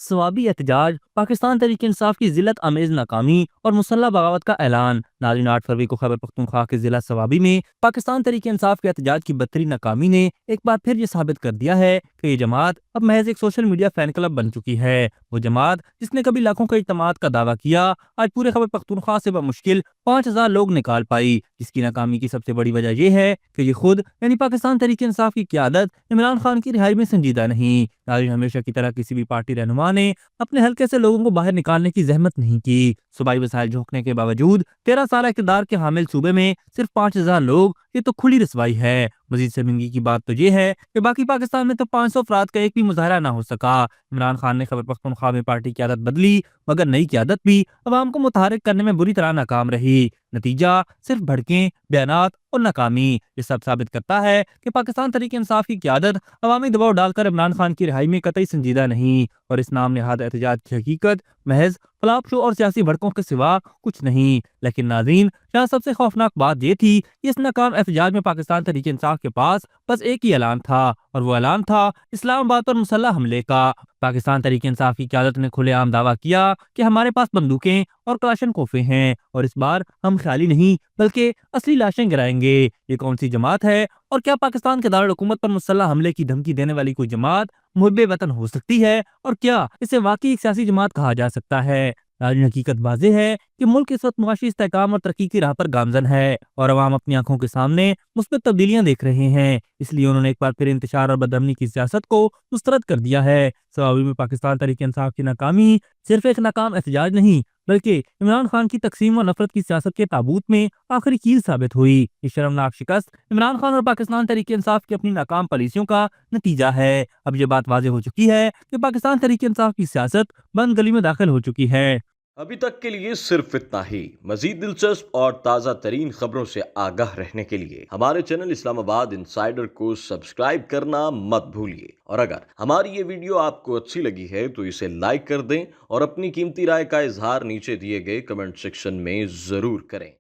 ثوابی احتجاج، پاکستان تحریک انصاف کی ذلت آمیز ناکامی اور مسلح بغاوت کا اعلان۔ ناظرین، 8 فروری کو خیبر پختونخوا کے ضلع ثوابی میں پاکستان تحریک انصاف کے احتجاج کی بدترین ناکامی نے ایک بار پھر یہ ثابت کر دیا ہے کہ یہ جماعت اب محض ایک سوشل میڈیا فین کلب بن چکی ہے۔ وہ جماعت جس نے کبھی لاکھوں کے اجتماعات کا دعویٰ کیا، آج پورے خیبر پختونخوا سے بمشکل 5000 لوگ نکال پائی، جس کی ناکامی کی سب سے بڑی وجہ یہ ہے کہ یہ خود یعنی پاکستان تحریک انصاف کی قیادت عمران خان کی رہائی میں سنجیدہ نہیں۔ ناظرین، ہمیشہ کی طرح کسی بھی پارٹی رہنما نے اپنے حلقے سے لوگوں کو باہر نکالنے کی زحمت نہیں کی۔ صوبائی وسائل جھونکنے کے باوجود 13 سالہ اقتدار کے حامل صوبے میں صرف 5000 لوگ، یہ تو کھلی رسوائی ہے۔ مزید شرمندگی کی بات تو یہ ہے کہ باقی پاکستان میں تو 500 افراد کا ایک بھی مظاہرہ نہ ہو سکا۔ عمران خان نے خیبر پختونخوا میں پارٹی قیادت بدلی، مگر نئی قیادت بھی عوام کو متحرک کرنے میں بری طرح ناکام رہی۔ نتیجہ صرف بھڑکیں، بیانات اور ناکامی۔ یہ سب ثابت کرتا ہے کہ پاکستان تحریک انصاف کی قیادت عوامی دباؤ ڈال کر عمران خان کی رہائی میں قطعی سنجیدہ نہیں، اور اس نام نہاد احتجاج کی حقیقت محض فلاپ شو اور سیاسی بھڑکوں کے سوا کچھ نہیں۔ لیکن ناظرین، یہاں سب سے خوفناک بات یہ تھی کہ اس ناکام احتجاج میں پاکستان تحریک انصاف کے پاس بس ایک ہی اعلان تھا، اور وہ اعلان تھا اسلام آباد پر مسلح حملے کا۔ پاکستان تحریک انصاف کی قیادت نے کھلے عام دعویٰ کیا کہ ہمارے پاس بندوقیں اور کلاشن کوفے ہیں، اور اس بار ہم خیالی نہیں بلکہ اصلی لاشیں گرائیں گے۔ یہ کون سی جماعت ہے؟ اور کیا پاکستان کے دارالحکومت پر مسلح حملے کی دھمکی دینے والی کوئی جماعت محب وطن ہو سکتی ہے؟ اور کیا اسے واقعی ایک سیاسی جماعت کہا جا سکتا ہے؟ ناظرین، حقیقت واضح ہے کہ ملک اس وقت معاشی استحکام اور ترقی کی راہ پر گامزن ہے، اور عوام اپنی آنکھوں کے سامنے مثبت تبدیلیاں دیکھ رہے ہیں۔ اس لیے انہوں نے ایک بار پھر انتشار اور بدامنی کی سیاست کو مسترد کر دیا ہے۔ ثوابی میں پاکستان تحریک انصاف کی ناکامی صرف ایک ناکام احتجاج نہیں بلکہ عمران خان کی تقسیم و نفرت کی سیاست کے تابوت میں آخری کیل ثابت ہوئی۔ یہ شرمناک شکست عمران خان اور پاکستان تحریک انصاف کی اپنی ناکام پالیسیوں کا نتیجہ ہے۔ اب یہ بات واضح ہو چکی ہے کہ پاکستان تحریک انصاف کی سیاست بند گلی میں داخل ہو چکی ہے۔ ابھی تک کے لیے صرف اتنا ہی۔ مزید دلچسپ اور تازہ ترین خبروں سے آگاہ رہنے کے لیے ہمارے چینل اسلام آباد انسائیڈر کو سبسکرائب کرنا مت بھولیے، اور اگر ہماری یہ ویڈیو آپ کو اچھی لگی ہے تو اسے لائک کر دیں، اور اپنی قیمتی رائے کا اظہار نیچے دیے گئے کمنٹ سیکشن میں ضرور کریں۔